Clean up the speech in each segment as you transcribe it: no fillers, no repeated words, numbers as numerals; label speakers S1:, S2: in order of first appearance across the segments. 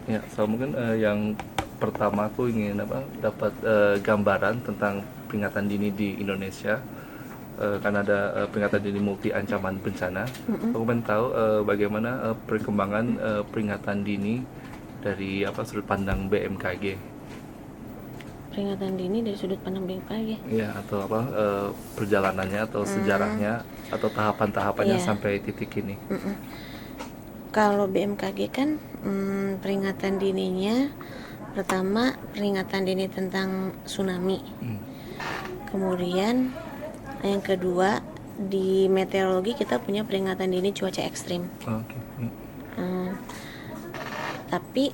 S1: Ya, so mungkin yang pertama aku ingin dapat gambaran tentang peringatan dini di Indonesia. Kan ada peringatan dini multi ancaman bencana. Aku pengen tahu bagaimana perkembangan peringatan dini dari sudut pandang BMKG.
S2: Peringatan dini dari sudut pandang BMKG.
S1: Ya, atau perjalanannya atau sejarahnya atau tahapan-tahapannya
S2: Iya.
S1: sampai titik ini.
S2: Kalau BMKG kan peringatan dininya pertama peringatan dini tentang tsunami. Kemudian yang kedua di meteorologi kita punya peringatan dini cuaca ekstrim.
S1: Oke.
S2: Tapi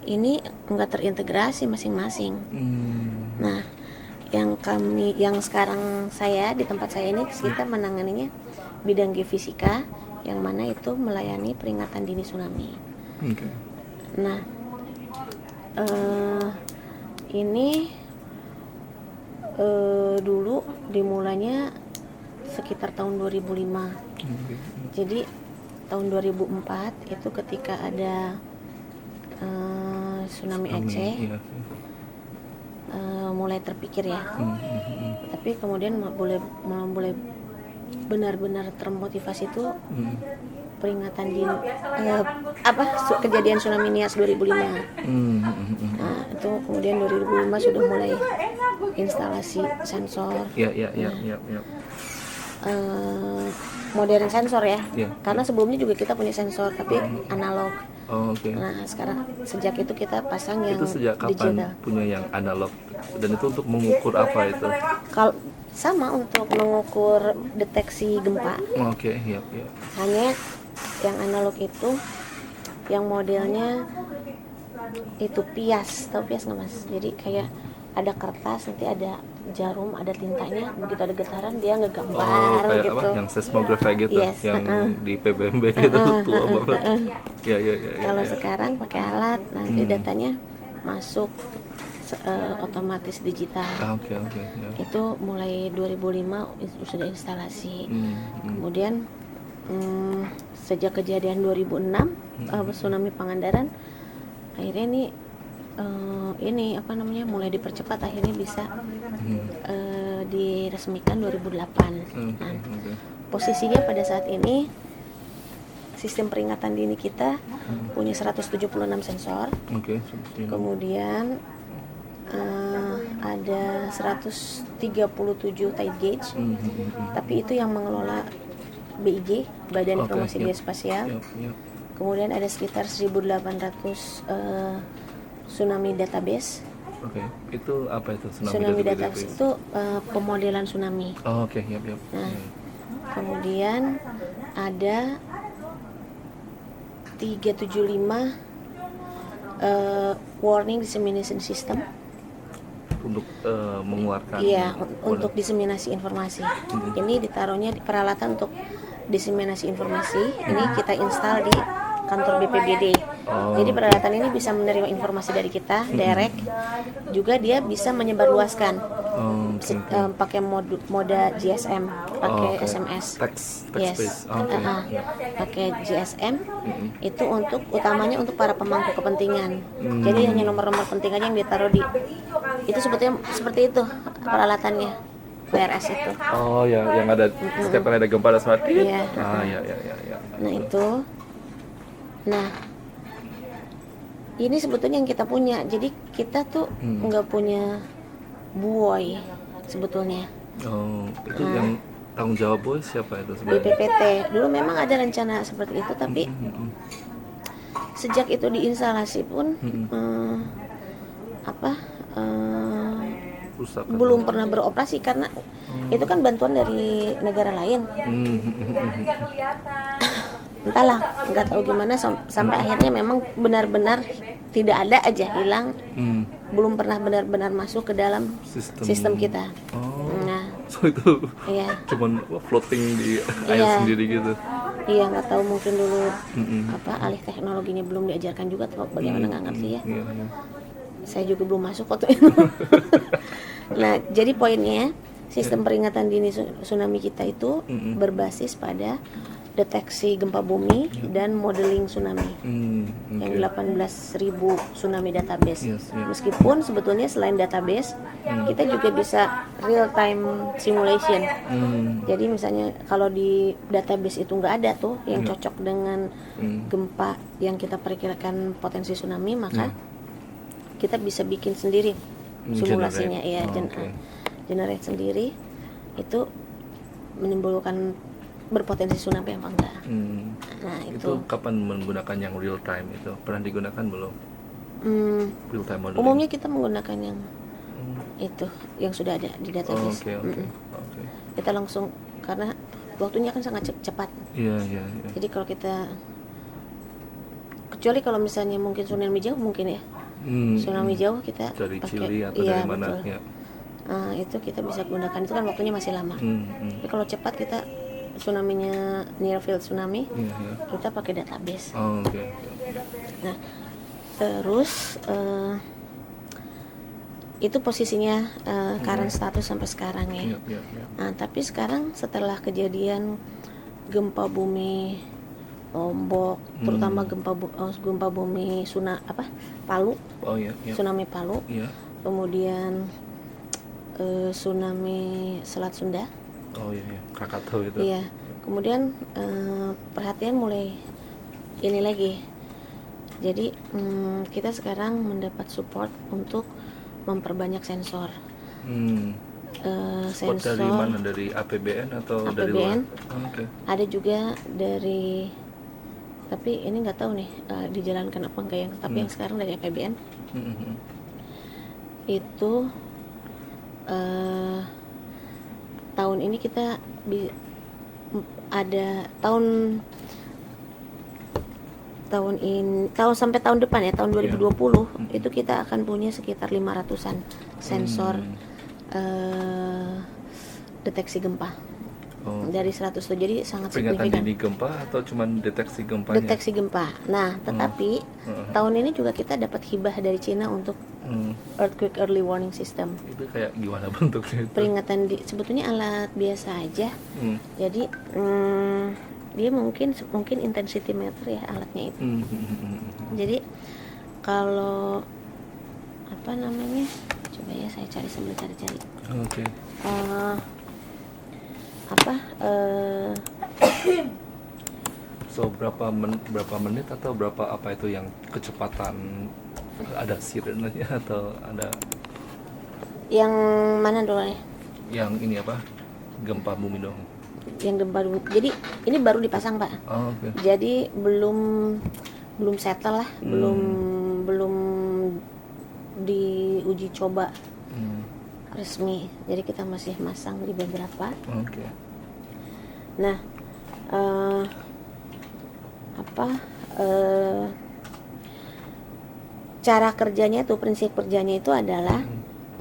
S2: ini enggak terintegrasi masing-masing. Nah, yang sekarang saya di tempat saya ini kita menanganinya bidang geofisika yang mana itu melayani peringatan dini tsunami.
S1: Okay.
S2: Nah, ini dulu dimulainya sekitar tahun 2005. Jadi tahun 2004 itu ketika ada tsunami Aceh,
S1: Iya.
S2: mulai terpikir ya. Tapi kemudian mulai benar-benar termotivasi itu peringatan dini kejadian tsunami Nias 2005. Nah, itu kemudian 2005 sudah mulai instalasi sensor.
S1: Iya.
S2: Modern sensor ya.
S1: Iya.
S2: Karena sebelumnya juga kita punya sensor tapi analog.
S1: Oh, oke.
S2: Nah, sekarang sejak itu kita pasang yang
S1: Itu sejak kapan
S2: digital.
S1: punya yang analog? Dan itu untuk mengukur apa itu?
S2: Kalau sama untuk mengukur deteksi gempa.
S1: Oke, iya.
S2: Hanya yang analog itu yang modelnya itu pias, tahu pias nggak Mas? Jadi kayak ada kertas, nanti ada jarum, ada tintanya, begitu ada getaran dia ngegambar
S1: Kayak
S2: gitu.
S1: Yang seismograph kayak gitu,
S2: Yes,
S1: yang di PBMB gitu, tua banget. Iya.
S2: Kalau sekarang pakai alat, nanti datanya masuk otomatis digital.
S1: Oke. Ya.
S2: Itu mulai 2005 sudah instalasi. Kemudian sejak kejadian 2006 tsunami Pangandaran, akhirnya ini mulai dipercepat, akhirnya bisa diresmikan 2008. Nah, posisinya pada saat ini sistem peringatan dini kita punya 176 sensor.
S1: Oke.
S2: Kemudian ada 137 tide gauge. Tapi itu yang mengelola BIG, Badan Informasi Geospasial.
S1: Yep.
S2: Kemudian ada sekitar 1.800 tsunami database.
S1: Oke. Itu apa itu
S2: Tsunami database itu pemodelan tsunami.
S1: Oh, oke. Yep.
S2: Nah, kemudian ada 375 warning dissemination system.
S1: Untuk mengeluarkan.
S2: Iya, untuk diseminasi informasi. Ini ditaruhnya di peralatan untuk diseminasi informasi. Ini kita install di kantor BPBD. Jadi peralatan ini bisa menerima informasi dari kita direct. Juga dia bisa menyebarluaskan. Pakai mode GSM, pakai SMS.
S1: Text
S2: Yes.
S1: based.
S2: Pakai GSM. Itu utamanya untuk para pemangku kepentingan. Jadi hanya nomor-nomor penting aja yang ditaruh di. Itu sebetulnya seperti itu peralatannya. PRS itu.
S1: Oh, yang ada setiap kali ada gempa ada smart kit.
S2: Iya.
S1: Iya.
S2: Nah, itu. Nah, ini sebetulnya yang kita punya. Jadi kita tuh nggak punya buoy sebetulnya.
S1: Oh, itu yang tanggung jawab bos siapa itu sebenarnya?
S2: BPPT. Dulu memang ada rencana seperti itu, tapi sejak itu diinstalasi pun
S1: Rusak,
S2: belum pernah beroperasi karena itu kan bantuan dari negara lain. Entahlah, nggak tahu gimana sampai akhirnya memang benar-benar tidak ada aja, hilang. Belum pernah benar-benar masuk ke dalam sistem kita. Nah,
S1: so itu
S2: iya.
S1: cuman floating di air sendiri gitu.
S2: Iya, nggak tahu, mungkin dulu alih teknologinya belum diajarkan juga atau bagaimana, nggak ngerti ya.
S1: Iya.
S2: Saya juga belum masuk waktu itu. Nah, jadi poinnya sistem peringatan dini tsunami kita itu berbasis pada deteksi gempa bumi dan modeling tsunami. Yang
S1: Oke.
S2: 18.000 tsunami database.
S1: Yes, yes.
S2: Meskipun sebetulnya selain database, kita juga bisa real time simulation. Jadi misalnya kalau di database itu nggak ada tuh yang cocok dengan gempa yang kita perkirakan potensi tsunami, maka kita bisa bikin sendiri simulasinya, generate sendiri. Itu menimbulkan berpotensi tsunami apa enggak. Nah
S1: Itu kapan menggunakan yang real time itu? Pernah digunakan belum? Real time modeling.
S2: Umumnya kita menggunakan yang itu yang sudah ada di database.
S1: Oke.
S2: Kita langsung, karena waktunya kan sangat cepat.
S1: Iya.
S2: Jadi kalau kita, kecuali kalau misalnya mungkin tsunami jauh mungkin ya. Tsunami jauh kita
S1: Dari
S2: pakai,
S1: Chili atau dari mana?
S2: betul.
S1: Ya.
S2: Itu kita bisa gunakan, itu kan waktunya masih lama. Tapi kalau cepat kita tsunami-nya near field tsunami, kita pakai database.
S1: Oke.
S2: Nah, terus itu posisinya current status sampai sekarang ya. Nah, tapi sekarang setelah kejadian gempa bumi Lombok, terutama gempa bumi Palu, tsunami Palu, kemudian tsunami Selat Sunda.
S1: Krakatau itu.
S2: Iya, kemudian perhatian mulai ini lagi. Jadi kita sekarang mendapat support untuk memperbanyak sensor.
S1: Support
S2: Sensor
S1: dari mana? Dari APBN atau dari luar?
S2: APBN,
S1: Oke.
S2: ada juga dari, tapi ini nggak tahu nih dijalankan apa enggak, tapi yang sekarang dari APBN itu tahun ini kita ada tahun sampai tahun depan ya, tahun 2020 itu kita akan punya sekitar 500-an sensor deteksi gempa. Dari 100 tuh, jadi sangat
S1: Peringatan
S2: signifikan.
S1: dini gempa atau cuman deteksi gempanya?
S2: Deteksi gempa. Nah, tetapi tahun ini juga kita dapat hibah dari Cina untuk earthquake early warning system.
S1: Itu kayak gimana bentuknya itu?
S2: Peringatan sebetulnya alat biasa aja. Jadi dia mungkin intensity meter ya alatnya itu. Jadi kalau apa namanya? Coba ya saya cari sambil cari-cari.
S1: Oke. So berapa menit atau berapa apa itu yang kecepatan, ada sirenenya atau ada
S2: yang mana dulu nih?
S1: yang ini apa, gempa bumi dong?
S2: Yang gempa bumi. Jadi ini baru dipasang, Pak.
S1: Oke.
S2: Jadi belum settle lah, belum diuji coba resmi. Jadi kita masih masang di beberapa.
S1: Oke.
S2: Nah, cara kerjanya itu, prinsip kerjanya itu adalah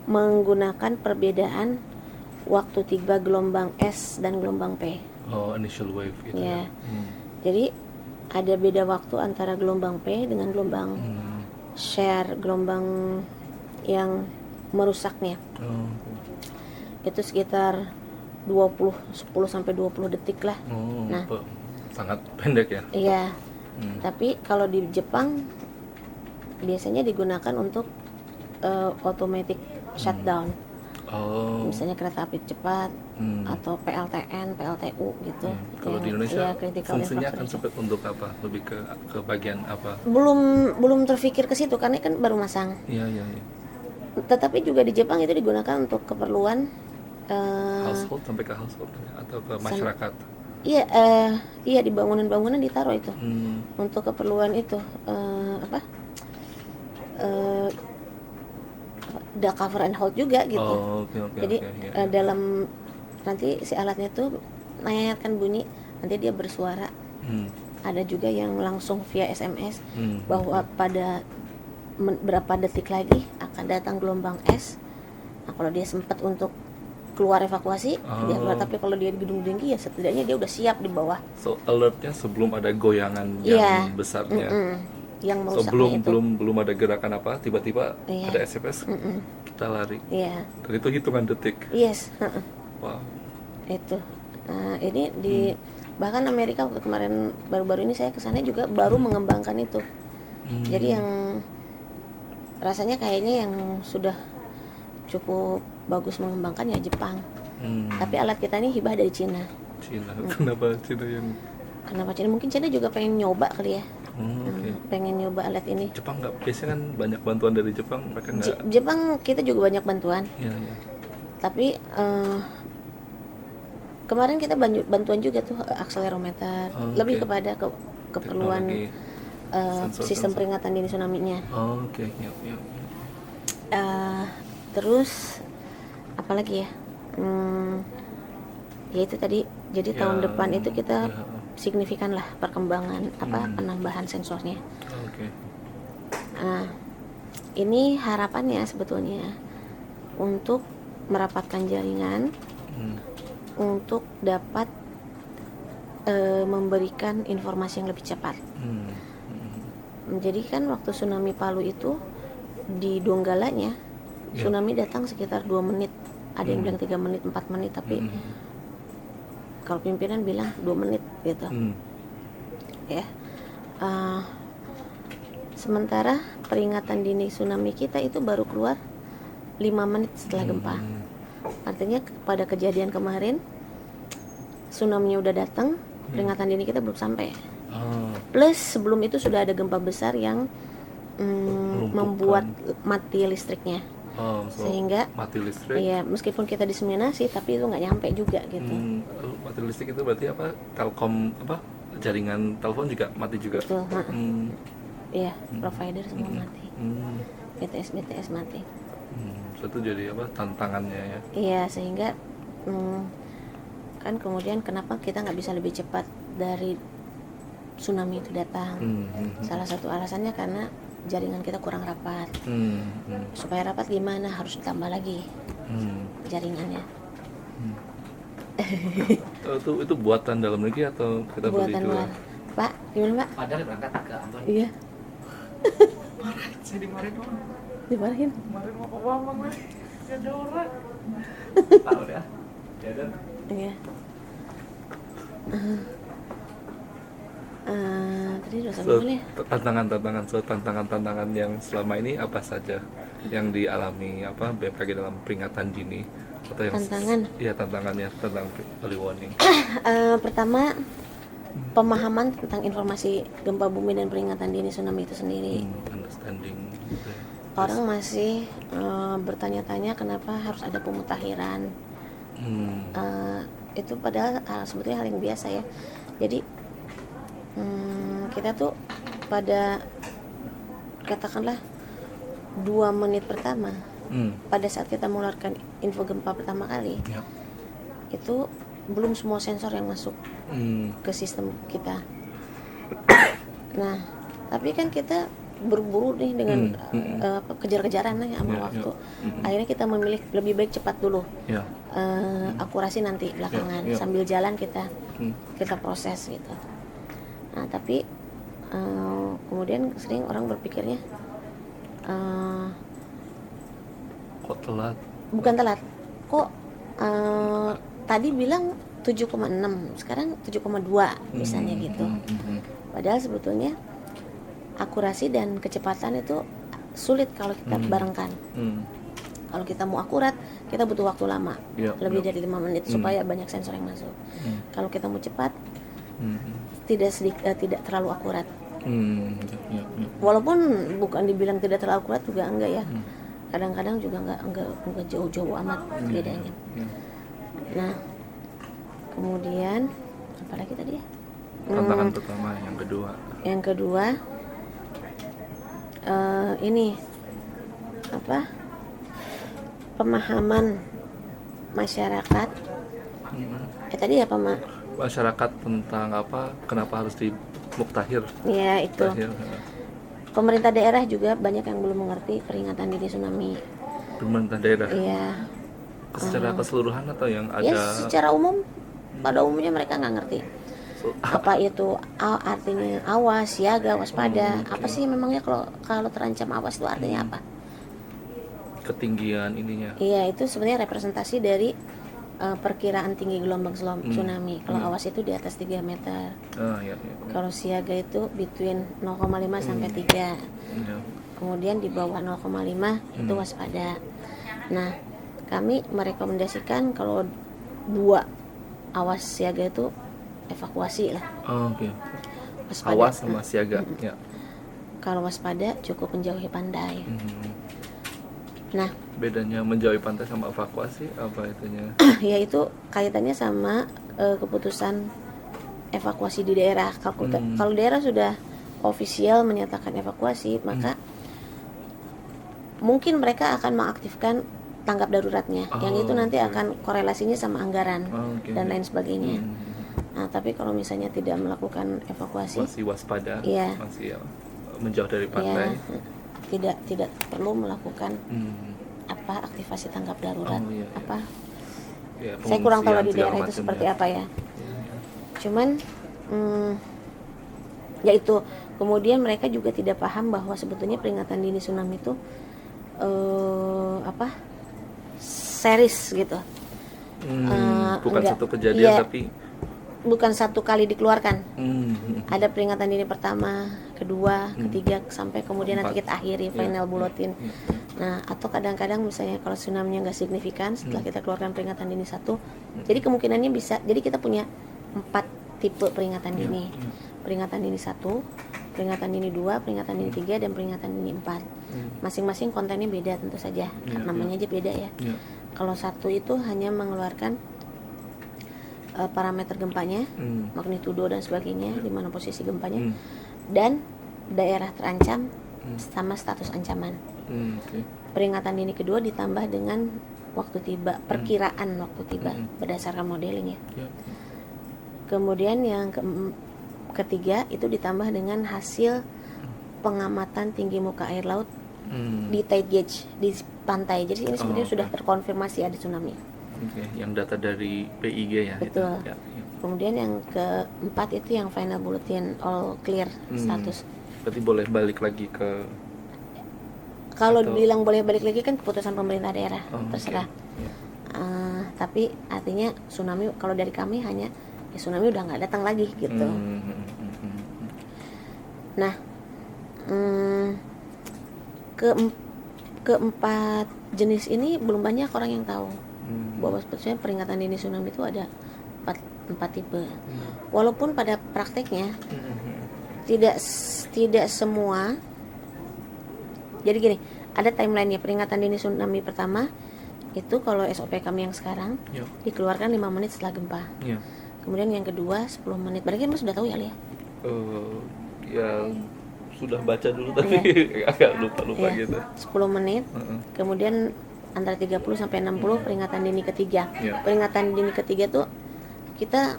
S2: menggunakan perbedaan waktu tiba gelombang S dan gelombang P.
S1: Initial wave itu
S2: Ya. Jadi ada beda waktu antara gelombang P dengan gelombang share, gelombang yang merusaknya. Itu sekitar 10 sampai 20 detik lah. Nah,
S1: sangat pendek ya.
S2: Iya. Tapi kalau di Jepang biasanya digunakan untuk automatic shutdown. Misalnya kereta api cepat atau PLTN, PLTU gitu.
S1: Kalau di Indonesia fungsinya akan
S2: infrastructure.
S1: seperti untuk apa? Lebih ke bagian apa?
S2: Belum terpikir ke situ karena kan baru masang.
S1: Iya.
S2: Tetapi juga di Jepang itu digunakan untuk keperluan
S1: Household, sampai ke household atau ke masyarakat?
S2: Iya, di bangunan-bangunan ditaruh itu untuk keperluan itu the cover and hold juga gitu. Jadi dalam nanti si alatnya tuh mengingatkan bunyi, nanti dia bersuara. Ada juga yang langsung via SMS bahwa pada berapa detik lagi akan datang gelombang es. Nah, kalau dia sempat untuk keluar evakuasi, dia keluar. Tapi kalau dia di gedung tinggi ya setidaknya dia udah siap di bawah.
S1: So alertnya sebelum ada goyangan yang besarnya.
S2: Yang
S1: So
S2: merusaknya itu.
S1: belum ada gerakan apa, tiba-tiba ada SMS, kita lari.
S2: Iya.
S1: Dan itu hitungan detik.
S2: Yes.
S1: Wow.
S2: Itu. Ini Bahkan Amerika waktu kemarin baru-baru ini saya kesana juga baru mengembangkan itu. Jadi yang rasanya kayaknya yang sudah cukup bagus mengembangkan ya Jepang. Tapi alat kita ini hibah dari Cina.
S1: Kenapa Cina yang?
S2: Kenapa Cina? Mungkin Cina juga pengen nyoba kali ya.
S1: Okay.
S2: Pengen nyoba alat ini.
S1: Jepang nggak, biasanya kan banyak bantuan dari Jepang, mereka nggak.
S2: Jepang kita juga banyak bantuan.
S1: Ya.
S2: Tapi kemarin kita bantuan juga tuh akselerometer, lebih kepada keperluan sistem peringatan dini tsunami-nya.
S1: Oke.
S2: Terus apalagi ya? Ya itu tadi. Jadi tahun depan itu kita signifikan lah perkembangan penambahan sensornya.
S1: Oke.
S2: Nah, ini harapannya sebetulnya untuk merapatkan jaringan untuk dapat memberikan informasi yang lebih cepat. Jadi kan waktu tsunami Palu itu di Donggalanya tsunami datang sekitar 2 menit. Ada yang bilang 3 menit, 4 menit, tapi kalau pimpinan bilang 2 menit gitu. Ya. Sementara peringatan dini tsunami kita itu baru keluar 5 menit setelah gempa. Artinya pada kejadian kemarin tsunami-nya udah datang, peringatan dini kita belum sampai. Plus sebelum itu sudah ada gempa besar yang membuat mati listriknya. Sehingga
S1: mati listrik.
S2: Iya, meskipun kita diseminasi tapi itu nggak nyampe juga gitu.
S1: Mati listrik itu berarti apa? Telkom jaringan telepon juga mati juga.
S2: Betul. Iya, provider semua mati. BTS mati.
S1: Itu jadi apa? Tantangannya ya.
S2: Iya, sehingga kan kemudian kenapa kita nggak bisa lebih cepat dari tsunami itu datang? Salah satu alasannya karena jaringan kita kurang rapat. Supaya rapat gimana? Harus ditambah lagi jaringannya.
S1: Itu buatan dalam negeri atau kita beli
S2: Buatan
S1: jual?
S2: luar. Pak, gimana Pak?
S3: Padahal berangkat ke Ambon.
S2: Iya.
S3: Marah, saya dimarahin orang.
S2: Dimarahin.
S3: Kemarin mau bawa mama, gak ada orang. Pak udah, ya udah.
S2: Iya. Tadi udah sampai mana ya?
S1: Tantangan yang selama ini apa saja yang dialami BMKG dalam peringatan dini atau yang tantangannya tentang early warning.
S2: Pertama, pemahaman tentang informasi gempa bumi dan peringatan dini tsunami itu sendiri.
S1: Understanding.
S2: Orang masih bertanya-tanya kenapa harus ada pemutakhiran. Itu padahal sebetulnya hal yang biasa ya. Jadi kita tuh pada katakanlah 2 menit pertama pada saat kita mengeluarkan info gempa pertama kali, itu belum semua sensor yang masuk ke sistem kita. Nah, tapi kan kita buru-buru nih dengan kejar-kejaran nih sama waktu. Akhirnya kita memilih lebih baik cepat dulu, akurasi nanti belakangan. Sambil jalan kita proses gitu. Nah, tapi kemudian sering orang berpikirnya
S1: kok telat?
S2: Bukan telat, kok tadi bilang 7,6, sekarang 7,2 misalnya gitu. Padahal sebetulnya akurasi dan kecepatan itu sulit kalau kita barengkan. Kalau kita mau akurat, kita butuh waktu lama, lebih dari 5 menit supaya banyak sensor yang masuk. Kalau kita mau cepat, tidak terlalu akurat. Walaupun bukan dibilang tidak terlalu akurat juga enggak ya. Kadang-kadang juga enggak jauh-jauh amat bedanya. Nah, kemudian apa lagi tadi ya?
S1: Tantangan pertama, yang kedua
S2: ini pemahaman masyarakat. Tadi apa
S1: masyarakat tentang kenapa harus dimuktahir?
S2: Ya itu. Pemerintah daerah juga banyak yang belum mengerti peringatan dini tsunami.
S1: Pemerintah daerah?
S2: Iya.
S1: Secara keseluruhan atau yang ada?
S2: Ya, secara umum. Pada umumnya mereka nggak ngerti. Apa itu artinya awas, siaga, waspada? Apa sih memangnya kalau terancam awas itu artinya apa?
S1: Ketinggian ininya.
S2: Iya, itu sebenarnya representasi dari perkiraan tinggi gelombang tsunami. Kalau awas itu di atas 3 meter.
S1: Iya, iya.
S2: Kalau siaga itu between 0,5 sampai 3.
S1: Iya.
S2: Kemudian di bawah 0,5 itu waspada. Nah, kami merekomendasikan kalau 2 awas siaga itu evakuasi lah.
S1: Oke.
S2: Waspada.
S1: Awas sama siaga. Ya.
S2: Kalau waspada cukup menjauhi pantai. Nah,
S1: Bedanya menjauhi pantai sama evakuasi apa itunya?
S2: yaitu kaitannya sama keputusan evakuasi di daerah. Kalau daerah sudah ofisial menyatakan evakuasi, maka mungkin mereka akan mengaktifkan tanggap daruratnya. Yang itu nanti akan korelasinya sama anggaran dan lain sebagainya. Nah, tapi kalau misalnya tidak melakukan evakuasi,
S1: Masih waspada,
S2: Iya.
S1: masih menjauh dari
S2: ya
S1: pantai.
S2: tidak perlu melakukan aktivasi tanggap darurat.
S1: Iya. Ya,
S2: Saya kurang tahu di
S1: pengungsian
S2: daerah
S1: segala
S2: itu
S1: macam
S2: seperti
S1: ya.
S2: apa ya. Cuman ya itu, kemudian mereka juga tidak paham bahwa sebetulnya peringatan dini tsunami itu series gitu.
S1: Bukan
S2: enggak.
S1: satu kejadian
S2: Iya.
S1: tapi
S2: Bukan satu kali dikeluarkan. Ada peringatan dini pertama, kedua, ketiga, sampai kemudian nanti
S1: 4.
S2: kita akhiri final bulletin. Nah, atau kadang-kadang misalnya kalau tsunami-nya nggak signifikan setelah kita keluarkan peringatan dini 1, jadi kemungkinannya bisa. Jadi kita punya 4 tipe peringatan dini. Peringatan dini 1, peringatan dini 2, peringatan dini 3, dan peringatan dini 4. Masing-masing kontennya beda tentu saja. Namanya aja beda ya. Kalau 1 itu hanya mengeluarkan parameter gempanya, magnitudo dan sebagainya, di mana posisi gempanya, dan daerah terancam sama status ancaman. Peringatan dini kedua ditambah dengan waktu tiba, perkiraan waktu tiba berdasarkan modeling ya. Kemudian yang ketiga itu ditambah dengan hasil pengamatan tinggi muka air laut di tide gauge di pantai. Jadi ini sebenarnya sudah terkonfirmasi ada tsunami.
S1: Yang data dari PIG ya.
S2: Betul.
S1: Itu. Ya.
S2: Kemudian yang keempat itu yang final bulletin all clear status.
S1: Berarti boleh balik lagi ke
S2: Kalau
S1: atau-
S2: dibilang boleh balik lagi kan keputusan pemerintah daerah, terserah.
S1: oke. Ya.
S2: Tapi artinya tsunami kalau dari kami hanya ya tsunami udah nggak datang lagi gitu. Nah, keempat jenis ini belum banyak orang yang tahu bahwa sebetulnya peringatan dini tsunami itu ada empat tipe. Walaupun pada prakteknya tidak semua. Jadi gini, ada timelinenya. Peringatan dini tsunami pertama itu kalau SOP kami yang sekarang dikeluarkan 5 menit setelah gempa. Kemudian yang kedua 10 menit. Berarti Mas sudah tahu ya, Lia?
S1: Ya sudah baca dulu tapi agak lupa
S2: Iya,
S1: gitu.
S2: 10 menit. Kemudian antara 30 sampai 60 peringatan dini ketiga. Peringatan dini ketiga tuh kita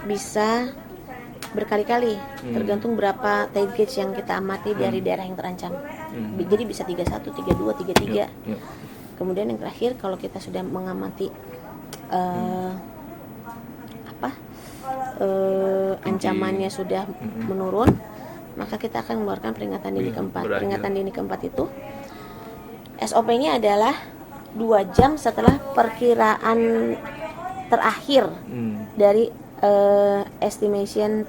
S2: bisa berkali-kali tergantung berapa tide gauge yang kita amati dari daerah yang terancam. Jadi bisa 31, 32, 33. Kemudian yang terakhir kalau kita sudah mengamati ancamannya sudah menurun, maka kita akan mengeluarkan peringatan dini keempat.
S1: berakhir.
S2: Peringatan dini keempat itu SOP-nya adalah 2 jam setelah perkiraan terakhir dari estimation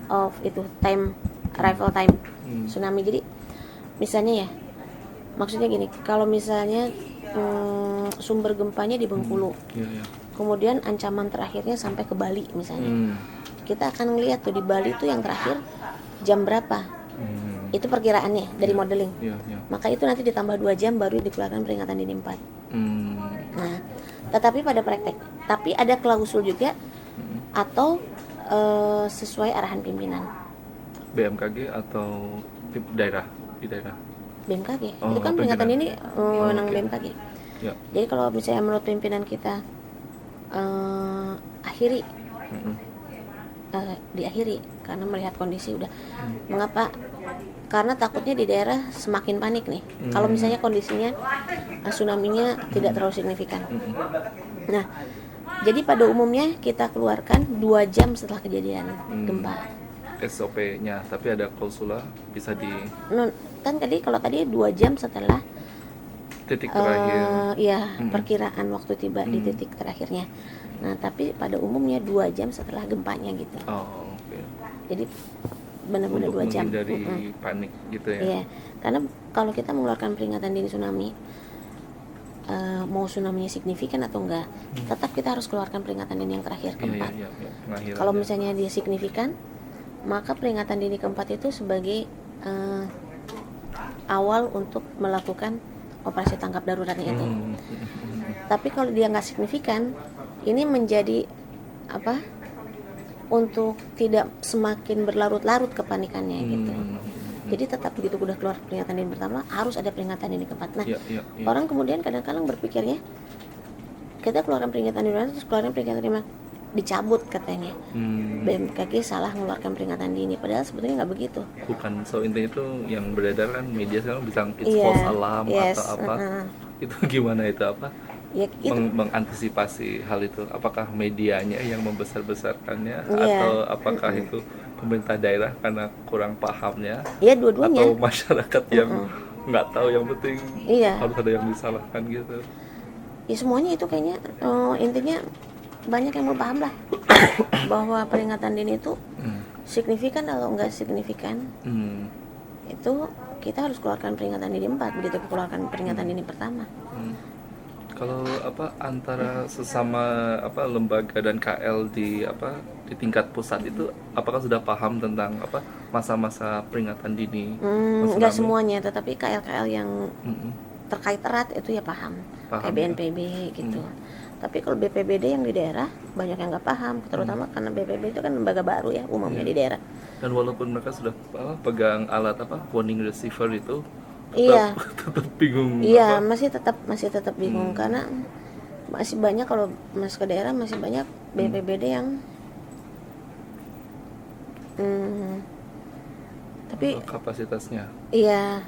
S2: of itu time arrival time tsunami. Jadi misalnya ya, maksudnya gini, kalau misalnya sumber gempanya di Bengkulu, kemudian ancaman terakhirnya sampai ke Bali misalnya, kita akan ngelihat tuh di Bali tuh yang terakhir jam berapa. Itu perkiraannya dari modeling. Maka itu nanti ditambah 2 jam baru dikeluarkan peringatan dini 4. Nah, tetapi pada praktek, tapi ada klausul juga atau sesuai arahan pimpinan
S1: BMKG atau daerah di daerah.
S2: BMKG.
S1: Oh,
S2: Itu kan
S1: pimpinan.
S2: peringatan dini wewenang
S1: oke.
S2: BMKG.
S1: Ya.
S2: Jadi kalau misalnya menurut pimpinan kita akhiri, diakhiri karena melihat kondisi udah. Mengapa? Karena takutnya di daerah semakin panik nih. Kalau misalnya kondisinya tsunami-nya tidak terlalu signifikan. Nah, jadi pada umumnya kita keluarkan 2 jam setelah kejadian gempa.
S1: SOP-nya, tapi ada klausula bisa di
S2: Kan tadi kalau tadi 2 jam setelah
S1: titik terakhir.
S2: Iya, perkiraan waktu tiba di titik terakhirnya. Nah, tapi pada umumnya 2 jam setelah gempanya gitu.
S1: Oh, oke.
S2: Jadi benar-benar
S1: Untuk
S2: 2 jam.
S1: menghindari panik gitu ya.
S2: Iya, karena kalau kita mengeluarkan peringatan dini tsunami, mau tsunami-nya signifikan atau enggak, tetap kita harus keluarkan peringatan dini yang terakhir
S1: Iya,
S2: keempat.
S1: iya, iya. Pengakhiran
S2: Kalau
S1: ya.
S2: misalnya dia signifikan, maka peringatan dini keempat itu sebagai awal untuk melakukan operasi tangkap daruratnya itu. Tapi kalau dia nggak signifikan, ini menjadi apa? Untuk tidak semakin berlarut-larut kepanikannya gitu. Jadi tetap begitu udah keluar peringatan dini pertama, harus ada peringatan dini keempat. Nah,
S1: Iya, iya, iya.
S2: orang kemudian kadang-kadang berpikirnya, kita keluarkan peringatan dini pertama, terus keluarin peringatan dini dicabut katanya. BMKG salah mengeluarkan peringatan dini, padahal sebetulnya nggak begitu.
S1: Bukan, so intinya itu yang beredar kan media sekarang bisa it's false alarm
S2: yes,
S1: atau apa. Itu gimana itu apa?
S2: Ya, itu
S1: Mengantisipasi hal itu, apakah medianya yang membesar-besarkannya
S2: Iya.
S1: atau apakah itu pemerintah daerah karena kurang pahamnya
S2: ya dua-duanya.
S1: atau masyarakat yang nggak tahu, yang penting
S2: Iya.
S1: harus ada yang disalahkan gitu.
S2: Ya semuanya itu kayaknya intinya banyak yang belum paham lah bahwa peringatan dini itu signifikan atau enggak signifikan. Itu kita harus keluarkan peringatan dini 4 begitu keluarkan peringatan dini pertama.
S1: Kalau apa antara sesama apa lembaga dan KL di tingkat pusat itu apakah sudah paham tentang apa masa-masa peringatan dini?
S2: Enggak semuanya, tetapi KL-KL yang
S1: Mm-mm.
S2: terkait erat itu ya paham, kayak
S1: Paham,
S2: BNPB gitu. Tapi kalau BPBD yang di daerah banyak yang nggak paham, terutama karena BPBD itu kan lembaga baru ya umumnya di daerah.
S1: Dan walaupun mereka sudah pegang alat warning receiver itu
S2: Iya.
S1: tetap bingung.
S2: Iya, masih tetap bingung karena masih banyak kalau masuk ke daerah masih banyak BPBD yang tapi
S1: Kapasitasnya.
S2: iya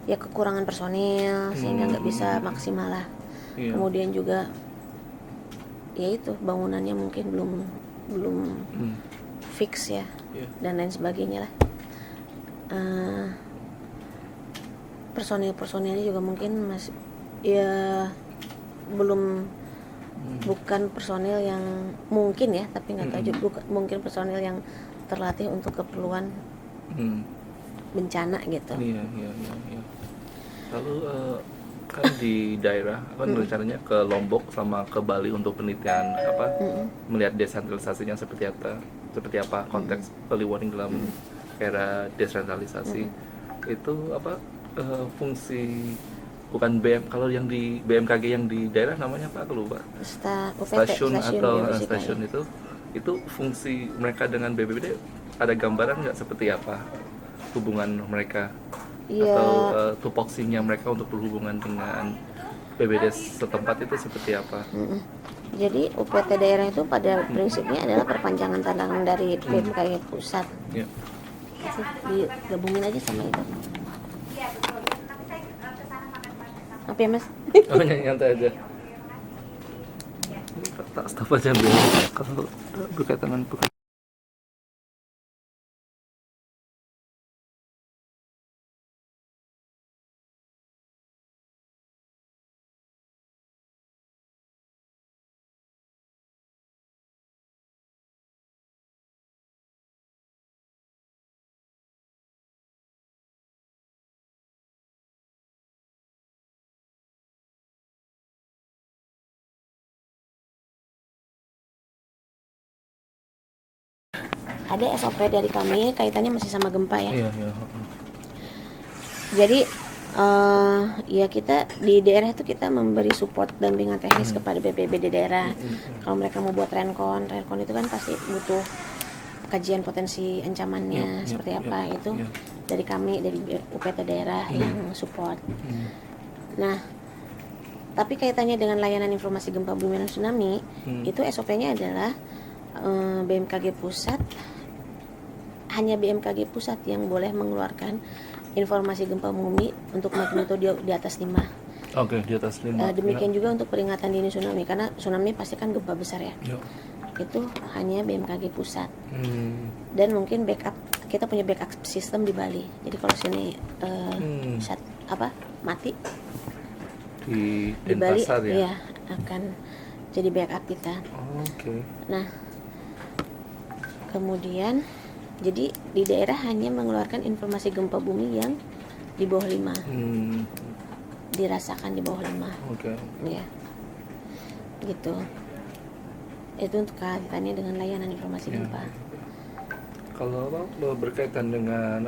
S2: ya kekurangan personil sehingga nggak bisa maksimal lah.
S1: Iya.
S2: Kemudian juga ya itu bangunannya mungkin belum fix ya, dan lain sebagainya lah. Personilnya juga mungkin masih ya belum, bukan personil yang mungkin ya, tapi nggak tahu juga mungkin personil yang terlatih untuk keperluan bencana gitu.
S1: Iya. Lalu kan di daerah kan rencananya ke Lombok sama ke Bali untuk penelitian melihat desentralisasinya seperti apa konteks early warning dalam era desentralisasi. Itu fungsi bukan kalau yang di BMKG yang di daerah namanya apa aku lupa. Stasiun atau stasiun itu fungsi mereka dengan BPBD ada gambaran nggak seperti apa hubungan mereka? Atau tupoksinya mereka untuk berhubungan dengan BPBD setempat itu seperti apa?
S2: Jadi UPT daerah itu pada prinsipnya adalah perpanjangan tangan dari BMKG pusat.
S1: Ya.
S2: Itu digabungin aja sama itu. Apa ya mas?
S1: Oh, nyantai aja. Tak stop aja biar kalau berkaitan dengan
S2: Ada SOP dari kami kaitannya masih sama gempa ya.
S1: Iya.
S2: Jadi ya kita di daerah itu kita memberi support dan bimbingan teknis kepada BPBD daerah. Kalau mereka mau buat rencon itu kan pasti butuh kajian potensi ancamannya seperti apa itu dari kami dari UPT daerah yang support. Nah, tapi kaitannya dengan layanan informasi gempa bumi dan tsunami itu SOP-nya adalah BMKG pusat, hanya BMKG pusat yang boleh mengeluarkan informasi gempa bumi untuk magnitudo di atas 5.
S1: Oke, di atas 5.
S2: Demikian juga untuk peringatan dini tsunami, karena tsunami pasti kan gempa besar ya. itu hanya BMKG pusat.
S1: Hmm.
S2: Dan mungkin backup, kita punya backup sistem di Bali. Jadi kalau sini mati
S1: Di
S2: di Bali,
S1: Denpasar ya?
S2: ya akan jadi backup kita.
S1: Oh, oke.
S2: Nah, kemudian jadi di daerah hanya mengeluarkan informasi gempa bumi yang di bawah 5, dirasakan di bawah 5.
S1: Oke.
S2: Ya, gitu. Itu untuk kaitannya dengan layanan informasi
S1: Ya.
S2: gempa.
S1: Kalau berkaitan dengan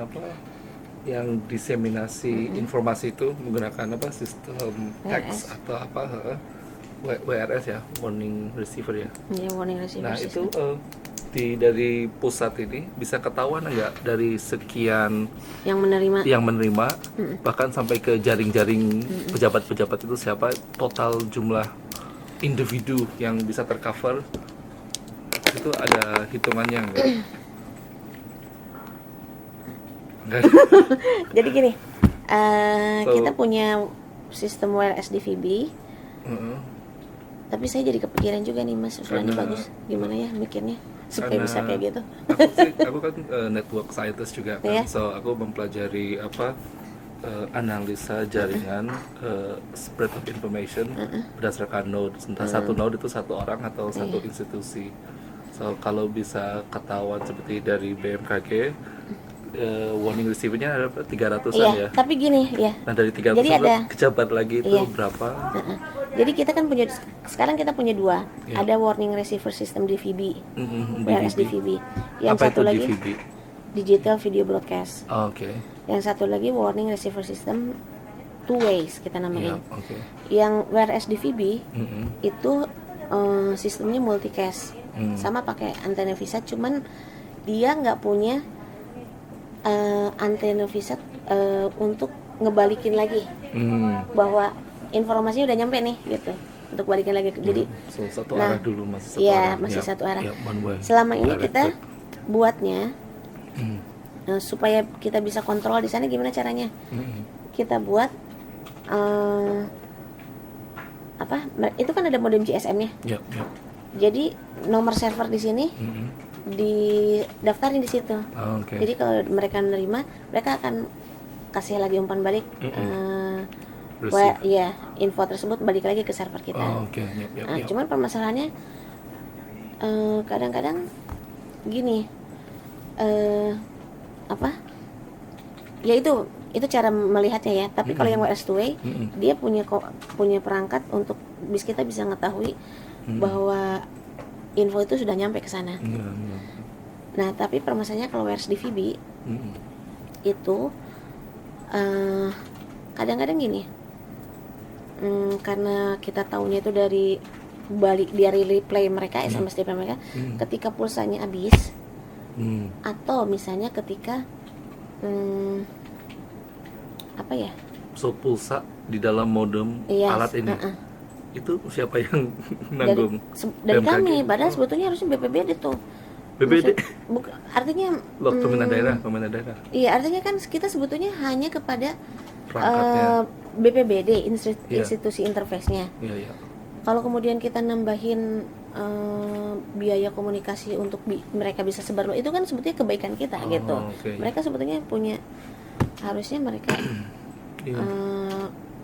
S1: yang diseminasi informasi itu menggunakan sistem teks
S2: WRS.
S1: atau WRS ya, warning receiver ya.
S2: Ya, warning receiver
S1: Nah
S2: system.
S1: itu dari pusat ini bisa ketahuan nggak dari sekian
S2: Yang menerima
S1: yang menerima, bahkan sampai ke jaring-jaring pejabat-pejabat itu siapa, total jumlah individu yang bisa tercover itu ada hitungannya nggak? Nggak ada.
S2: Jadi gini,
S1: So-
S2: kita punya sistem WRS DVB,
S1: Heeh.
S2: tapi saya jadi kepikiran juga nih Mas usulannya
S1: Karena-
S2: bagus. Gimana ya mikirnya supaya
S1: Karena
S2: bisa kayak gitu?
S1: aku kan network scientist juga kan,
S2: Iya.
S1: so aku mempelajari analisa jaringan, spread of information berdasarkan node. Entah satu node itu satu orang atau satu institusi. So kalau bisa ketahuan seperti dari BMKG, warning receiver-nya ada 300-an
S2: Iya,
S1: ya.
S2: tapi gini ya.
S1: Nah dari 300
S2: Jadi ada.
S1: kejabat lagi itu
S2: Iya.
S1: berapa?
S2: Jadi kita kan sekarang kita punya 2.
S1: Iya.
S2: Ada warning receiver system DVB,
S1: Mhm,
S2: WRS DVB. Yang
S1: Apa
S2: satu
S1: itu
S2: lagi
S1: DVB?
S2: digital video broadcast.
S1: Oh, oke.
S2: Yang satu lagi warning receiver system two ways kita
S1: Iya,
S2: namain.
S1: oke.
S2: Yang WRS DVB
S1: Mhm.
S2: itu sistemnya multicast, sama pakai antena VSAT, cuman dia nggak punya antena VSAT untuk ngebalikin lagi bahwa informasinya udah nyampe nih gitu, untuk balikin lagi. Jadi
S1: So, satu
S2: Nah,
S1: arah dulu masih satu
S2: iya,
S1: arah.
S2: masih
S1: Yap,
S2: satu arah.
S1: yap, one way.
S2: selama ini
S1: Directed.
S2: kita buatnya
S1: Hmm.
S2: supaya kita bisa kontrol di sana gimana caranya.
S1: Hmm.
S2: Kita buat itu kan ada modem GSM-nya.
S1: Yap, yap.
S2: Jadi nomor server di sini
S1: Hmm.
S2: didaftarin di situ.
S1: Oh, oke.
S2: Jadi kalau mereka menerima, mereka akan kasih lagi umpan balik.
S1: Receive.
S2: Ya, info tersebut balik lagi ke server kita.
S1: Oh, oke. Yap, yap,
S2: Nah,
S1: yap.
S2: cuman permasalahannya kadang-kadang gini, ya itu cara melihatnya ya. Tapi kalau yang WRS two-way, dia punya perangkat untuk kita bisa mengetahui bahwa info itu sudah nyampe ke sana.
S1: Iya, iya.
S2: Nah, tapi permasalahannya kalau WRS DVB
S1: Hmm.
S2: itu kadang-kadang gini, karena kita tahunya itu dari replay mereka, SMS replay mereka, ketika pulsanya habis, atau misalnya ketika
S1: So pulsa di dalam modem
S2: Iya,
S1: alat ini itu siapa yang
S2: dari
S1: nanggung?
S2: dari
S1: BMKG?
S2: kami, padahal
S1: Oh,
S2: sebetulnya harusnya BPBD tuh.
S1: BPBD?
S2: Artinya
S1: Loh, pemerintah daerah.
S2: iya, artinya kan kita sebetulnya hanya kepada
S1: Perangkatnya.
S2: BPBD,
S1: Iya.
S2: institusi interface-nya.
S1: Iya, iya.
S2: Kalau kemudian kita nambahin biaya komunikasi untuk mereka bisa sebar, itu kan sebetulnya kebaikan kita
S1: Oh,
S2: gitu.
S1: oke.
S2: Mereka sebetulnya harusnya mereka
S1: Iya.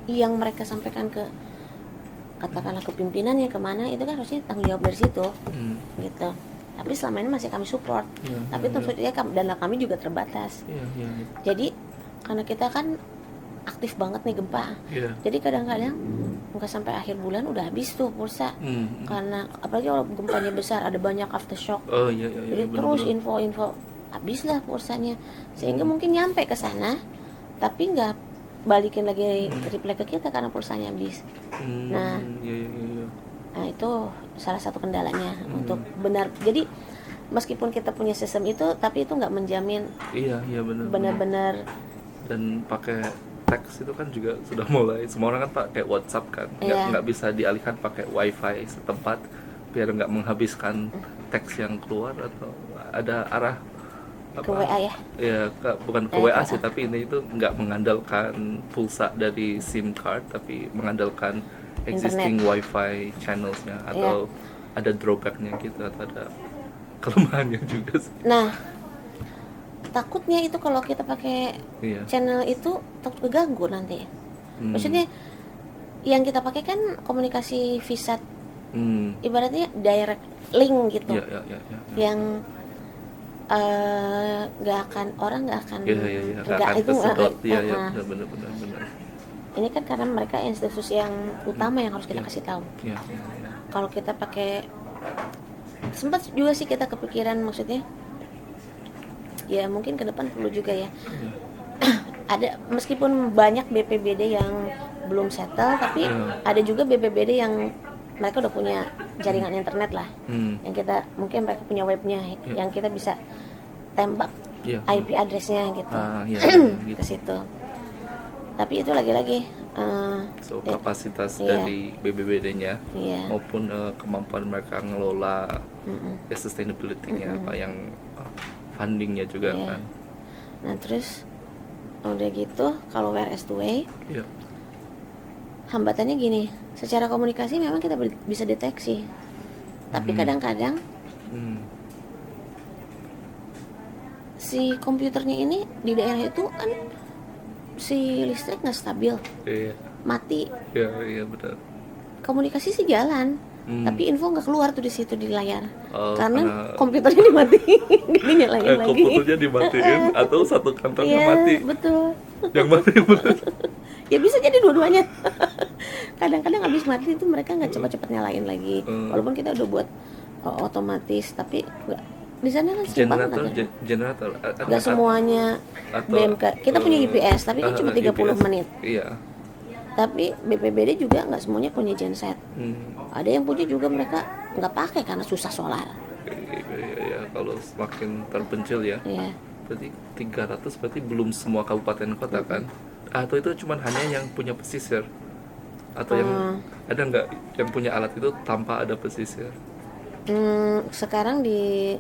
S2: yang mereka sampaikan ke katakanlah kepimpinannya kemana, itu kan harusnya tanggung jawab dari situ gitu. Tapi selama ini masih kami support,
S1: Iya,
S2: tapi
S1: iya,
S2: tentu saja dana kami juga terbatas.
S1: Iya, iya.
S2: Jadi karena kita kan aktif banget nih gempa,
S1: Iya.
S2: jadi kadang-kadang nggak sampai akhir bulan udah habis tuh pulsa. Karena apalagi kalau gempanya besar, ada banyak aftershock.
S1: Oh, iya, iya,
S2: Jadi
S1: bener,
S2: terus
S1: bener.
S2: info-info habislah pulsanya, sehingga mungkin nyampe ke sana tapi nggak balikin lagi reply ke kita karena pulsanya habis. Nah,
S1: Iya, iya, iya.
S2: nah itu salah satu kendalanya untuk benar. Jadi meskipun kita punya sistem itu, tapi itu nggak menjamin
S1: Iya, iya, benar.
S2: benar-benar.
S1: Dan pakai teks itu kan juga sudah mulai, semua orang kan pakai WhatsApp kan,
S2: Iya.
S1: nggak bisa dialihkan pakai WiFi setempat biar nggak menghabiskan teks yang keluar, atau ada arah
S2: Ke WA ya.
S1: Ya, bukan ke WA sih, tapi ini itu nggak mengandalkan pulsa dari SIM card, tapi mengandalkan existing WiFi channelsnya atau ada drawbacknya gitu atau ada kelemahannya juga sih?
S2: Nah, takutnya itu kalau kita pakai
S1: Iya.
S2: channel itu takut keganggu nanti.
S1: Hmm.
S2: Maksudnya yang kita pakai kan komunikasi VSAT, ibaratnya direct link gitu,
S1: Iya, iya, iya, iya.
S2: yang orang nggak akan
S1: Iya, iya, iya. Nggak akan
S2: itu
S1: kesedot. Iya, iya,
S2: uh-uh.
S1: benar, benar, benar.
S2: Ini kan karena mereka institusi yang utama yang harus kita
S1: Iya.
S2: kasih tahu.
S1: Iya, iya, iya.
S2: Kalau kita pakai, sempat juga sih kita kepikiran, maksudnya ya mungkin ke depan perlu juga ya.
S1: Iya.
S2: Ada, meskipun banyak BPBD yang belum settle, tapi
S1: Iya.
S2: ada juga BPBD yang mereka udah punya jaringan internet lah, yang kita mungkin mereka punya webnya, yang kita bisa tembak
S1: Iya.
S2: IP addressnya gitu,
S1: Iya,
S2: ke
S1: gitu.
S2: situ. Tapi itu lagi-lagi
S1: So, kapasitas
S2: Iya.
S1: dari BBBD-nya
S2: iya.
S1: maupun kemampuan mereka ngelola
S2: Mm-mm.
S1: sustainability-nya, apa yang fundingnya juga
S2: Iya.
S1: kan.
S2: Nah terus udah gitu, kalau WRS2
S1: Iya.
S2: hambatannya gini, secara komunikasi memang kita bisa deteksi, tapi kadang-kadang
S1: Hmm.
S2: si komputernya ini di daerah itu kan si listrik nggak stabil,
S1: Iya.
S2: mati.
S1: Iya, iya, benar.
S2: Komunikasi sih jalan, tapi info nggak keluar tuh di situ di layar,
S1: Oh,
S2: karena komputernya dimatiin, gak dinyalain lagi.
S1: komputernya dimatiin atau satu kantornya
S2: Iya,
S1: mati.
S2: betul.
S1: Yang mati yang benar.
S2: Ya bisa jadi dua-duanya. Kadang-kadang habis mati itu mereka nggak cepat-cepat nyalain lagi, walaupun kita udah buat otomatis, tapi nggak, di sana kan sering banget
S1: Generator.
S2: nggak semuanya
S1: atau,
S2: BMK. Kita punya UPS, tapi kan cuma 30
S1: UPS.
S2: menit.
S1: Iya.
S2: Tapi BPBD juga nggak semuanya punya genset.
S1: Hmm.
S2: Ada yang punya juga mereka nggak pakai karena susah solar.
S1: Iya, kalau semakin terpencil ya.
S2: Iya.
S1: Berarti 300 berarti belum semua kabupaten kota kan? Atau itu cuma hanya yang punya pesisir? Atau yang ada nggak yang punya alat itu tanpa ada pesisir?
S2: Sekarang di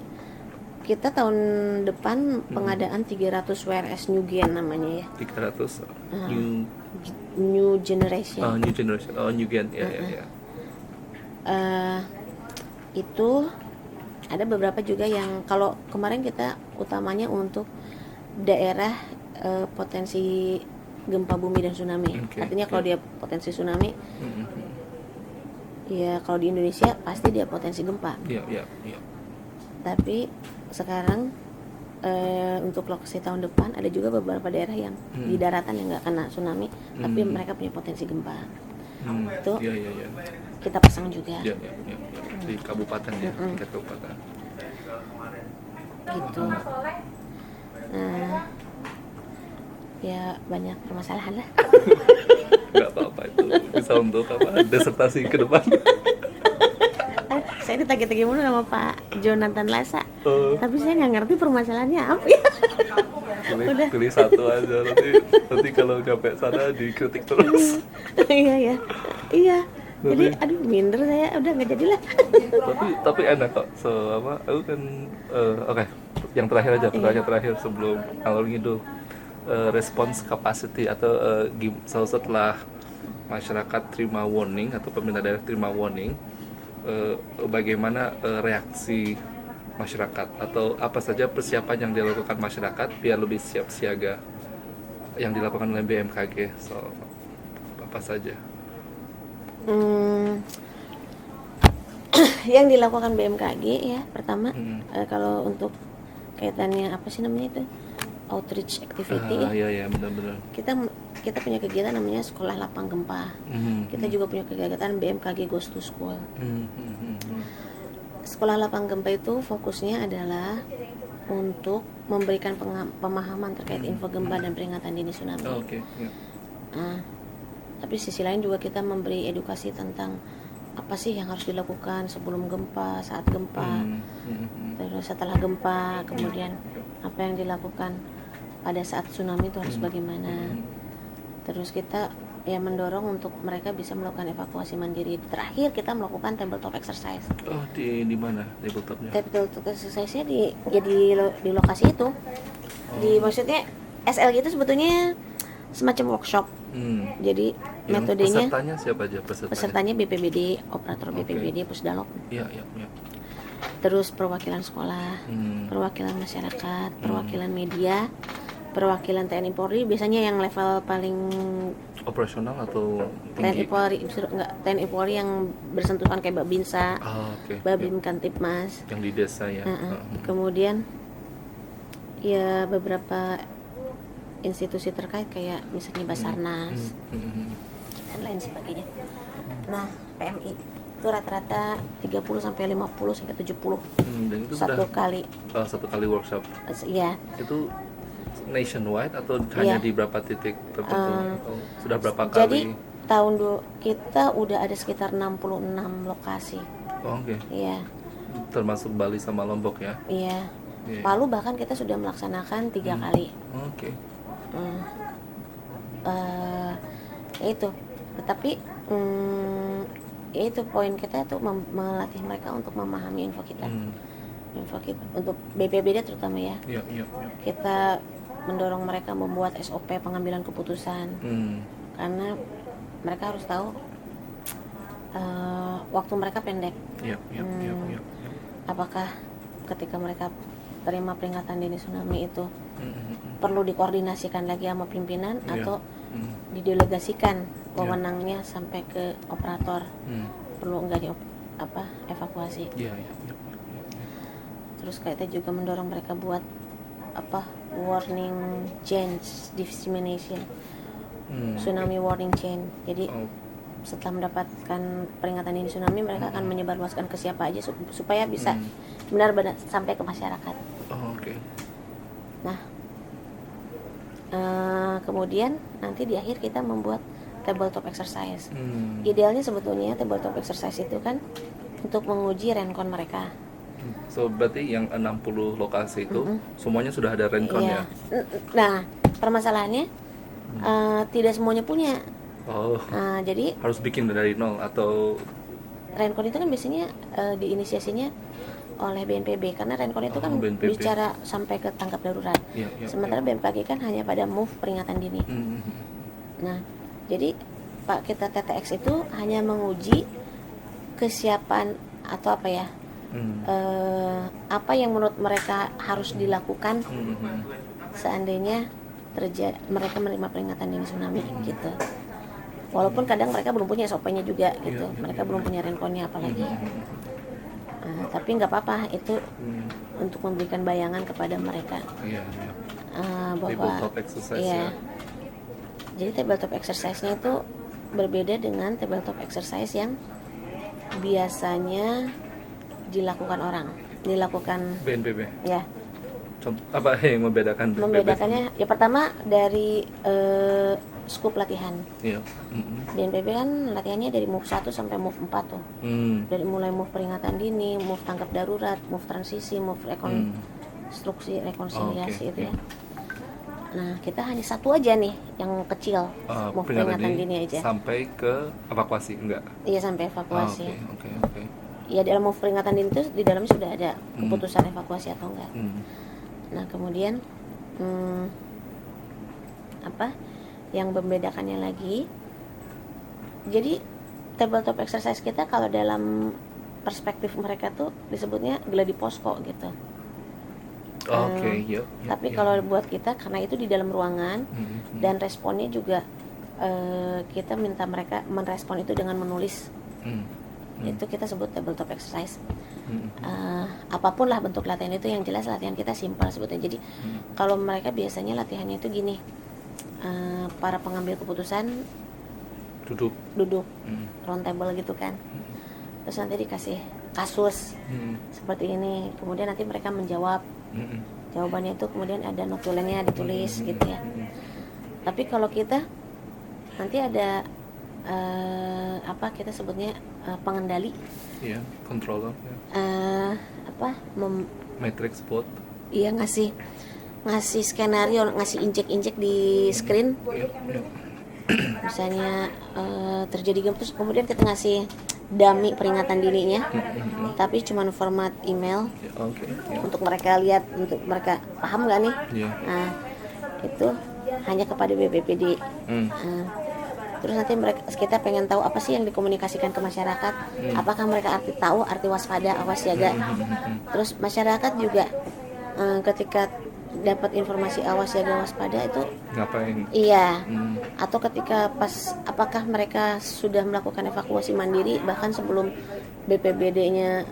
S2: kita tahun depan pengadaan 300 WRS New Gen namanya ya.
S1: 300
S2: New Generation.
S1: new generation. Oh, new gen. Ya, ya, ya.
S2: Itu ada beberapa juga yang kalau kemarin kita utamanya untuk daerah potensi gempa bumi dan tsunami.
S1: Oke,
S2: Artinya kalau dia potensi tsunami,
S1: Hmm.
S2: ya kalau di Indonesia pasti dia potensi gempa.
S1: Iya, iya, iya.
S2: Tapi sekarang untuk lokasi tahun depan ada juga beberapa daerah yang di daratan yang nggak kena tsunami, tapi mereka punya potensi gempa. Itu
S1: Iya, iya, iya.
S2: kita pasang juga.
S1: Iya, iya, iya. Di kabupaten ya, tingkat kabupaten.
S2: Gitu. Nah, ya banyak permasalahan lah.
S1: Nggak apa-apa itu bisa untuk apa disertasi ke depan.
S2: Saya ditagih-tagih mulu sama Pak Jonathan Lasa,
S1: Oh.
S2: tapi saya nggak ngerti permasalahannya apa ya. Udah.
S1: Pilih satu aja, nanti kalau nyampe sana dikritik terus.
S2: Iya ya, iya. Jadi aduh minder saya, udah nggak jadilah.
S1: tapi enak kok. So apa? Aku kan oke. Yang terakhir aja, pertanyaan terakhir sebelum ngalor ngidul. Response capacity atau setelah masyarakat terima warning atau pemerintah daerah terima warning, bagaimana reaksi masyarakat atau apa saja persiapan yang dilakukan masyarakat biar lebih siap siaga yang dilakukan oleh BMKG, so apa saja?
S2: Yang dilakukan BMKG ya, pertama kalau untuk kaitannya apa sih namanya itu, outreach activity ya.
S1: Iya, iya, benar-benar.
S2: Kita punya kegiatan namanya sekolah lapang gempa. Kita juga punya kegiatan BMKG Goes to School. Sekolah lapang gempa itu fokusnya adalah untuk memberikan pemahaman terkait info gempa dan peringatan dini tsunami.
S1: Oh, oke. Ya.
S2: Nah, tapi sisi lain juga kita memberi edukasi tentang apa sih yang harus dilakukan sebelum gempa, saat gempa, terus setelah gempa, kemudian apa yang dilakukan pada saat tsunami itu harus bagaimana. Terus kita ya mendorong untuk mereka bisa melakukan evakuasi mandiri. Terakhir kita melakukan tabletop exercise.
S1: Oh, di mana tabletopnya?
S2: Tabletop exercise-nya di lokasi itu. Di maksudnya SLG itu sebetulnya semacam workshop. Jadi
S1: Yang
S2: Metodenya,
S1: pesertanya siapa aja pesertanya?
S2: pesertanya BPBD, operator
S1: Oke.
S2: BPBD, Pusdalok,
S1: Iya, iya, iya.
S2: terus perwakilan sekolah, perwakilan masyarakat, perwakilan media, perwakilan TNI Polri. Biasanya yang level paling
S1: Operasional atau
S2: TNI
S1: tinggi?
S2: Polri, enggak, TNI Polri yang bersentuhan kayak Babinsa,
S1: Ah, oke.
S2: Babim Kantipmas.
S1: Yang di desa ya.
S2: Kemudian ya beberapa institusi terkait kayak misalnya Basarnas dan lain sebagainya. Nah, PMI itu rata-rata 30 sampai 50 sampai 70
S1: Dan itu
S2: satu
S1: sudah
S2: kali.
S1: satu kali workshop.
S2: Ya,
S1: Itu nationwide atau hanya
S2: Iya.
S1: di beberapa titik tertentu? Atau sudah berapa
S2: jadi
S1: kali?
S2: kita udah ada sekitar 66 lokasi.
S1: Oh, oke.
S2: Iya,
S1: Termasuk Bali sama Lombok ya?
S2: iya.
S1: Iya.
S2: Palu bahkan kita sudah melaksanakan 3 kali.
S1: Oke.
S2: Ya itu. Tetapi ya itu poin kita itu melatih mereka untuk memahami info kita. Info kita untuk BPBD terutama ya.
S1: Iya, iya, iya.
S2: Kita mendorong mereka membuat SOP pengambilan keputusan. Karena mereka harus tahu waktu mereka pendek.
S1: Iya, iya, iya, iya.
S2: Apakah ketika mereka terima peringatan dini tsunami itu perlu dikoordinasikan lagi sama pimpinan
S1: Iya.
S2: atau didelegasikan wewenangnya sampai ke operator, perlu enggak evakuasi.
S1: Iya, iya, iya.
S2: Terus kita juga mendorong mereka buat warning chain dissemination, tsunami warning chain. Jadi
S1: Oh,
S2: setelah mendapatkan peringatan dini tsunami, mereka akan menyebarluaskan ke siapa aja supaya bisa benar-benar sampai ke masyarakat.
S1: oh, oke.
S2: Nah, kemudian nanti di akhir kita membuat tabletop exercise. Idealnya sebetulnya tabletop exercise itu kan untuk menguji rencon mereka.
S1: So berarti yang 60 lokasi itu semuanya sudah ada rencon
S2: Iya.
S1: ya?
S2: Nah, permasalahannya tidak semuanya punya.
S1: Oh,
S2: Jadi
S1: harus bikin dari nol atau
S2: rencon itu kan biasanya diinisiasinya oleh BNPB karena rencon itu kan
S1: BNPB.
S2: bicara sampai ke tanggap darurat.
S1: Iya, iya,
S2: Sementara BMKG kan hanya pada move peringatan dini. Nah, jadi kita TTX itu hanya menguji kesiapan atau apa yang menurut mereka harus dilakukan seandainya mereka menerima peringatan dini tsunami gitu. Walaupun kadang mereka belum punya SOP-nya juga gitu, mereka belum punya renconnya apalagi. Tapi nggak apa-apa itu untuk memberikan bayangan kepada mereka
S1: Iya, iya.
S2: bahwa
S1: Tabletop exercise
S2: iya.
S1: ya.
S2: Jadi tabletop exercise-nya itu berbeda dengan tabletop exercise yang biasanya dilakukan
S1: BNPB.
S2: ya.
S1: Apa yang membedakan BNPB?
S2: Membedakannya ya pertama dari scope latihan.
S1: Iya.
S2: BNPB kan latihannya dari move 1 sampai move 4 tuh. Dari mulai move peringatan dini, move tanggap darurat, move transisi, move rekonstruksi, rekonsiliasi
S1: Oke,
S2: itu ya. Nah, kita hanya satu aja nih yang kecil, move peringatan dini aja.
S1: Sampai ke evakuasi enggak?
S2: Iya, sampai evakuasi.
S1: Oke.
S2: Ya dalam move peringatan dini itu di dalamnya sudah ada keputusan evakuasi atau enggak. Nah, kemudian yang membedakannya lagi, jadi tabletop exercise kita kalau dalam perspektif mereka tuh disebutnya gladi posko gitu.
S1: Oke, iya.
S2: Tapi kalau buat kita karena itu di dalam ruangan dan responnya juga kita minta mereka merespon itu dengan menulis. Itu kita sebut tabletop exercise. Apapun lah bentuk latihan itu, yang jelas latihan kita simpel sebetulnya. Jadi kalau mereka biasanya latihannya itu gini, para pengambil keputusan duduk round table gitu kan, terus nanti dikasih kasus seperti ini, kemudian nanti mereka menjawab. Jawabannya itu kemudian ada notulennya ditulis gitu ya. Tapi kalau kita nanti ada kita sebutnya pengendali,
S1: controller, matrix board.
S2: Iya, ngasih skenario, ngasih injek di screen. Misalnya terjadi gempa, terus kemudian kita ngasih dummy peringatan dininya, tapi cuma format email untuk mereka lihat, untuk mereka paham nggak nih. Nah, itu hanya kepada BPBD. Terus nanti kita pengen tahu apa sih yang dikomunikasikan ke masyarakat. Apakah mereka tahu arti waspada, awas siaga. Terus masyarakat juga ketika dapat informasi awas siaga waspada itu
S1: Ngapain?
S2: iya. Atau ketika apakah mereka sudah melakukan evakuasi mandiri bahkan sebelum BPBD-nya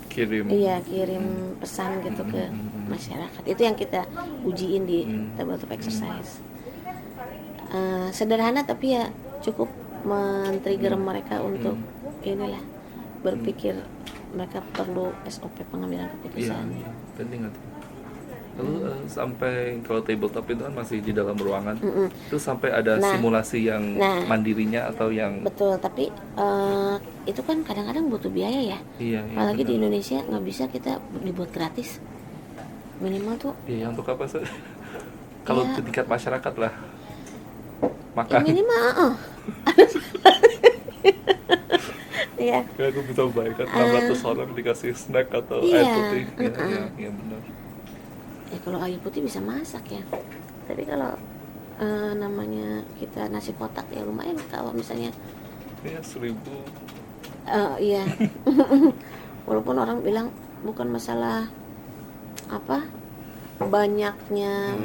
S1: Kirim.
S2: kirim pesan gitu ke masyarakat. Itu yang kita ujiin di tabletop exercise. Sederhana tapi ya cukup men-trigger mereka untuk inilah berpikir mereka perlu SOP pengambilan
S1: Iya,
S2: keputusan.
S1: penting atau. Lalu sampai kalau tabletop itu kan masih di dalam ruangan, itu sampai ada simulasi yang mandirinya atau yang
S2: Betul, tapi itu kan kadang-kadang butuh biaya ya.
S1: Iya,
S2: Apalagi di
S1: benar.
S2: Indonesia nggak bisa kita dibuat gratis. Minimal tuh
S1: Iya, untuk apa sih? Kalau
S2: Iya.
S1: ke tingkat masyarakat lah,
S2: ya
S1: makan.
S2: minimal Iya.
S1: Ya, aku bisa bayangkan 600 orang dikasih snack atau
S2: Iya,
S1: air putih. Iya, benar.
S2: Ya kalau air putih bisa masak ya. Tapi kalau namanya kita nasi kotak ya lumayan kalau misalnya
S1: Iya, 1000.
S2: iya. Walaupun orang bilang bukan masalah apa banyaknya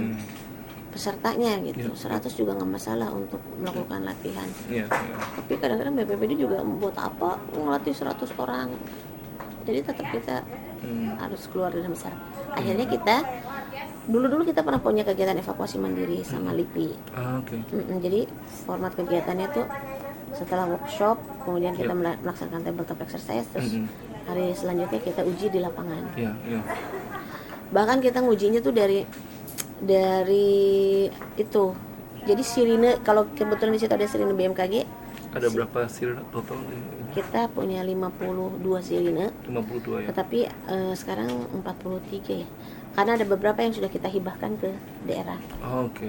S2: pesertanya gitu. 100 juga nggak masalah untuk melakukan latihan.
S1: Iya.
S2: Tapi kadang-kadang BPBD juga buat apa ngelatih 100 orang. Jadi tetap kita harus keluar dari masyarakat. Akhirnya kita dulu kita pernah punya kegiatan evakuasi mandiri sama LIPI.
S1: Oke.
S2: Jadi format kegiatannya tuh setelah workshop, kemudian kita melaksanakan tabletop exercise, terus hari selanjutnya kita uji di lapangan.
S1: Iya.
S2: Bahkan kita ngujinya tuh dari itu. Jadi sirine, kalau kebetulan di situ ada sirine BMKG,
S1: Ada berapa sirine total?
S2: kita punya 52 sirine.
S1: 52 ya.
S2: Tetapi sekarang 43 ya. Karena ada beberapa yang sudah kita hibahkan ke daerah.
S1: Oke.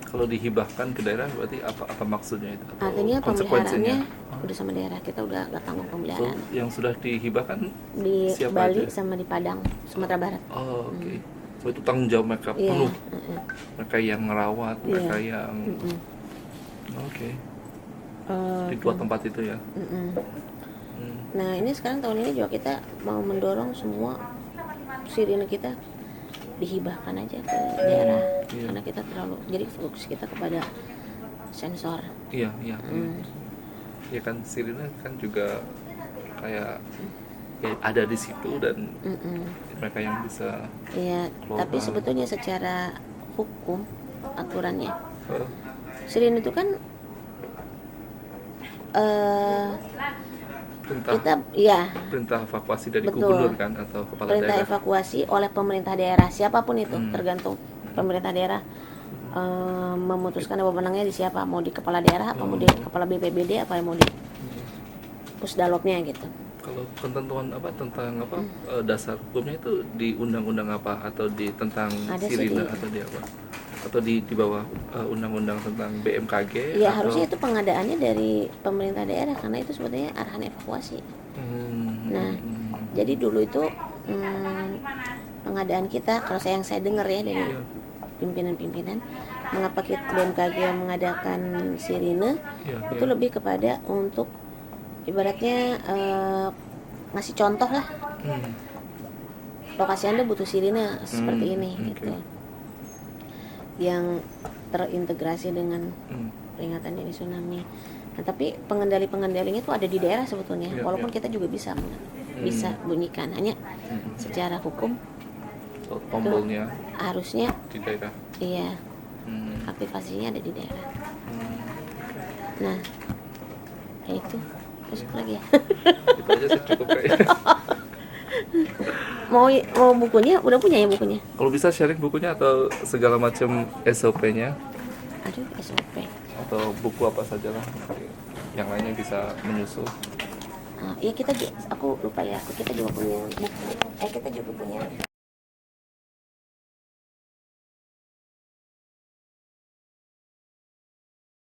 S1: Kalau dihibahkan ke daerah berarti apa maksudnya itu? Atau
S2: Artinya
S1: konsekuensinya?
S2: pemeliharaannya udah sama daerah, kita udah nggak tanggung
S1: Itu
S2: pemeliharaan.
S1: yang sudah dihibahkan
S2: Di
S1: siapa
S2: Bali
S1: aja?
S2: sama di Padang, Sumatera Barat.
S1: Oke. So itu tanggung jawab mereka
S2: Iya.
S1: penuh. Mereka yang merawat,
S2: Iya.
S1: mereka yang Oke. Di dua tempat itu ya.
S2: Nah ini sekarang tahun ini juga kita mau mendorong semua sirine kita dihibahkan aja ke daerah.
S1: Iya.
S2: Karena kita terlalu, jadi fokus kita kepada sensor.
S1: Iya. Ya kan sirine kan juga kayak ya, ada di situ dan mereka yang bisa
S2: Iya,
S1: kelola.
S2: tapi sebetulnya secara hukum aturannya
S1: eh,
S2: sirine itu kan
S1: perintah evakuasi dari
S2: Betul.
S1: gubernur kan atau kepala
S2: perintah
S1: daerah.
S2: evakuasi oleh pemerintah daerah siapapun itu, tergantung pemerintah daerah memutuskan wewenangnya di siapa, mau di kepala daerah apa mau di kepala BPBD apa mau di pusdalopnya gitu.
S1: Kalau ketentuan tentang dasar hukumnya itu di undang-undang apa atau di tentang
S2: Ada sih
S1: sirine
S2: di-
S1: atau di apa? Atau di bawah undang-undang tentang BMKG
S2: Ya
S1: atau
S2: harusnya itu pengadaannya dari pemerintah daerah karena itu sebetulnya arahan evakuasi. Nah, jadi dulu itu pengadaan kita, kalau yang saya dengar ya dari
S1: Iya.
S2: pimpinan-pimpinan, mengapa kita BMKG mengadakan sirine
S1: Iya,
S2: itu lebih kepada untuk ibaratnya ngasih contoh lah, lokasi Anda butuh sirine seperti ini
S1: oke.
S2: gitu, yang terintegrasi dengan peringatan dini tsunami. Nah, tapi pengendali-pengendalinya itu ada di daerah sebetulnya,
S1: Iya,
S2: walaupun
S1: iya.
S2: kita juga bisa bunyikan, hanya secara hukum
S1: So, tombolnya
S2: harusnya
S1: di daerah.
S2: iya aktivasinya ada di daerah. Nah, ya itu masuk lagi ya.
S1: Itu aja sih cukup kayaknya.
S2: mau bukunya udah punya ya bukunya?
S1: Kalau bisa sharing bukunya atau segala macam SOP-nya
S2: Aduh, SOP.
S1: atau buku apa saja lah yang lainnya bisa menyusul.
S2: Ya kita aku lupa ya, kita juga punya buku. Kita juga punya